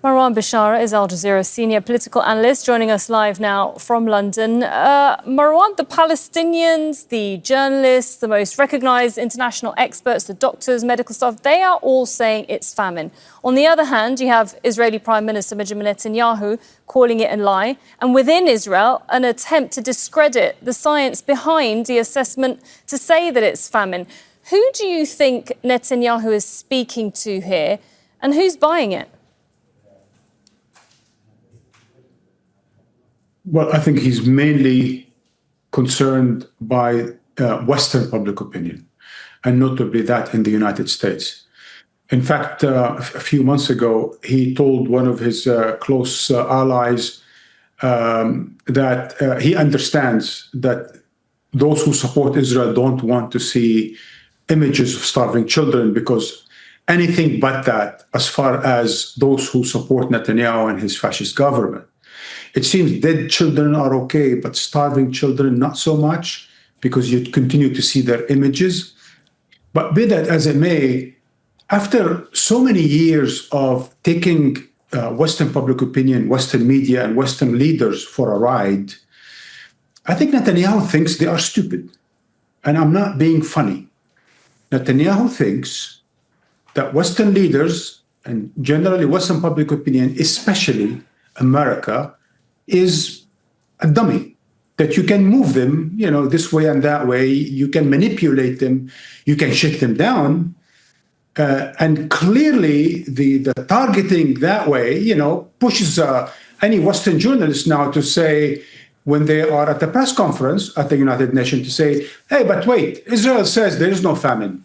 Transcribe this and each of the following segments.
Marwan Bishara is Al Jazeera's senior political analyst, joining us live now from London. Marwan, the Palestinians, the journalists, the most recognised international experts, the doctors, medical staff, they are all saying it's famine. On the other hand, you have Israeli Prime Minister Benjamin Netanyahu calling it a lie, and within Israel, an attempt to discredit the science behind the assessment to say that it's famine. Who do you think Netanyahu is speaking to here, and who's buying it? Well, I think he's mainly concerned by Western public opinion, and notably that in the United States. In fact, a few months ago, he told one of his close allies that he understands that those who support Israel don't want to see images of starving children, because anything but that, as far as those who support Netanyahu and his fascist government. It seems dead children are okay, but starving children not so much, because you continue to see their images. But be that as it may, after so many years of taking Western public opinion, Western media, and Western leaders for a ride, I think Netanyahu thinks they are stupid. And I'm not being funny. Netanyahu thinks that Western leaders, and generally Western public opinion, especially America, is a dummy, that you can move them, this way and that way. You can manipulate them, you can shake them down. And clearly the targeting that way, pushes any Western journalist now to say, when they are at a press conference at the United Nations, to say, hey, but wait, Israel says there is no famine,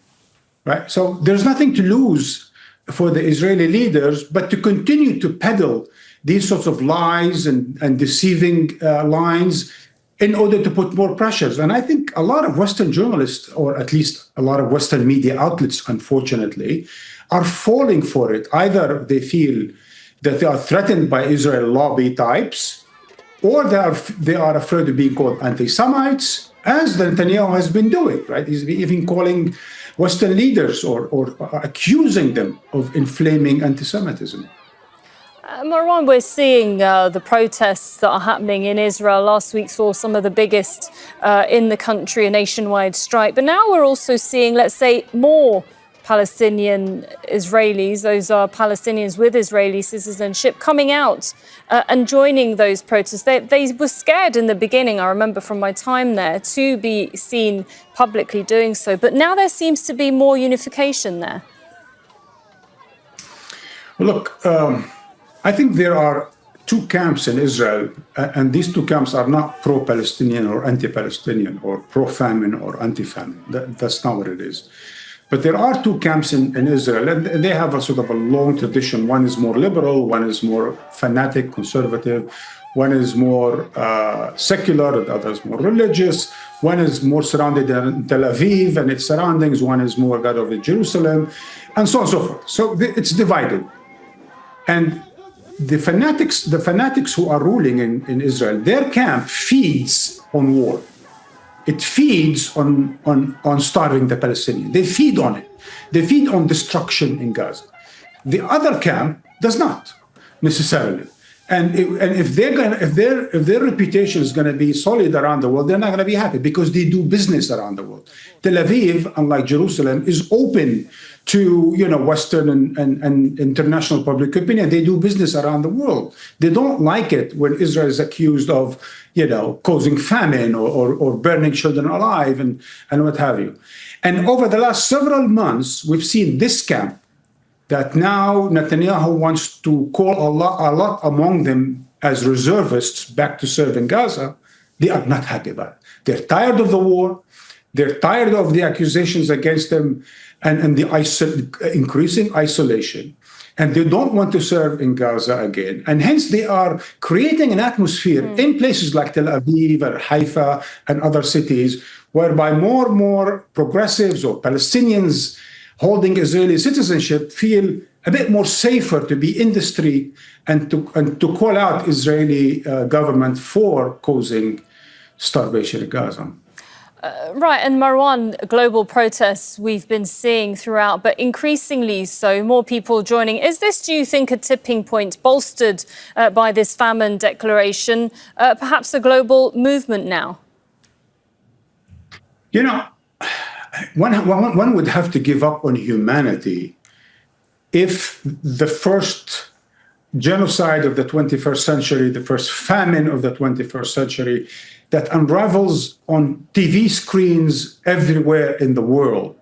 right? So there's nothing to lose for the Israeli leaders but to continue to peddle these sorts of lies and deceiving lines in order to put more pressures. And I think a lot of Western journalists, or at least a lot of Western media outlets, unfortunately, are falling for it. Either they feel that they are threatened by Israel lobby types, or they are afraid of being called anti-Semites, as Netanyahu has been doing, right? He's even calling Western leaders or accusing them of inflaming anti-Semitism. Marwan, we're seeing the protests that are happening in Israel. Last week saw some of the biggest in the country, a nationwide strike. But now we're also seeing, let's say, more Palestinian Israelis, those are Palestinians with Israeli citizenship, coming out and joining those protests. They were scared in the beginning, I remember from my time there, to be seen publicly doing so. But now there seems to be more unification there. Look, I think there are two camps in Israel, and these two camps are not pro-Palestinian or anti-Palestinian or pro-famine or anti-famine. That's not what it is. But there are two camps in Israel, and they have a sort of a long tradition. One is more liberal, one is more fanatic, conservative, one is more secular, the other is more religious, one is more surrounded in Tel Aviv and its surroundings, one is more God of Jerusalem, and so on and so forth. So it's divided. And the fanatics who are ruling in Israel, their camp feeds on war. It feeds on starving the Palestinians. They feed on it. They feed on destruction in Gaza. The other camp does not necessarily. And if their reputation is going to be solid around the world, they're not going to be happy, because they do business around the world. Tel Aviv, unlike Jerusalem, is open to Western and international public opinion. They do business around the world. They don't like it when Israel is accused of causing famine or burning children alive and what have you. And over the last several months, we've seen this camp that now Netanyahu wants to call a lot among them as reservists back to serve in Gaza. They are not happy about it. They're tired of the war. They're tired of the accusations against them and the increasing isolation. And they don't want to serve in Gaza again. And hence they are creating an atmosphere in places like Tel Aviv or Haifa and other cities, whereby more and more progressives or Palestinians holding Israeli citizenship feel a bit more safer to be in the street and to call out Israeli government for causing starvation in Gaza. Right, and Marwan, global protests we've been seeing throughout, but increasingly so, more people joining. Is this, do you think, a tipping point bolstered by this famine declaration, perhaps a global movement now? You know, one would have to give up on humanity if the first genocide of the 21st century, the first famine of the 21st century, that unravels on TV screens everywhere in the world,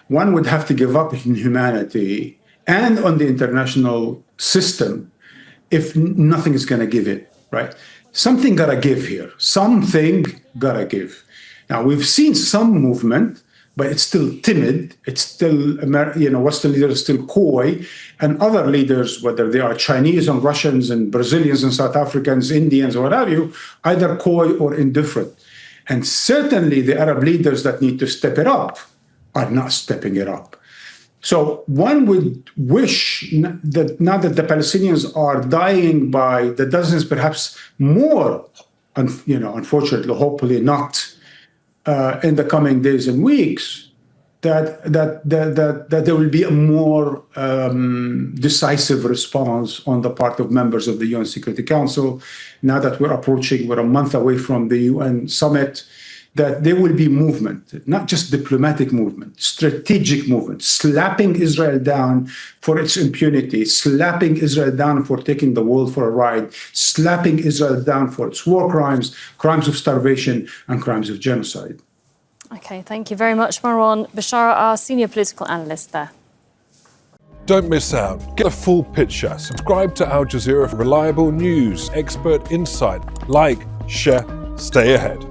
one would have to give up in humanity and on the international system if nothing is going to give it, right? Something got to give here. Something got to give. Now, we've seen some movement, but it's still timid. It's still, Western leaders are still coy, and other leaders, whether they are Chinese and Russians and Brazilians and South Africans, Indians, or what have you, either coy or indifferent. And certainly the Arab leaders that need to step it up are not stepping it up. So one would wish that now that the Palestinians are dying by the dozens, perhaps more, unfortunately, hopefully not, in the coming days and weeks, that there will be a more decisive response on the part of members of the UN Security Council. Now that we're a month away from the UN summit, that there will be movement, not just diplomatic movement, strategic movement, slapping Israel down for its impunity, slapping Israel down for taking the world for a ride, slapping Israel down for its war crimes, crimes of starvation, and crimes of genocide. OK, thank you very much, Marwan Bishara, our senior political analyst there. Don't miss out. Get a full picture. Subscribe to Al Jazeera for reliable news, expert insight. Like, share, stay ahead.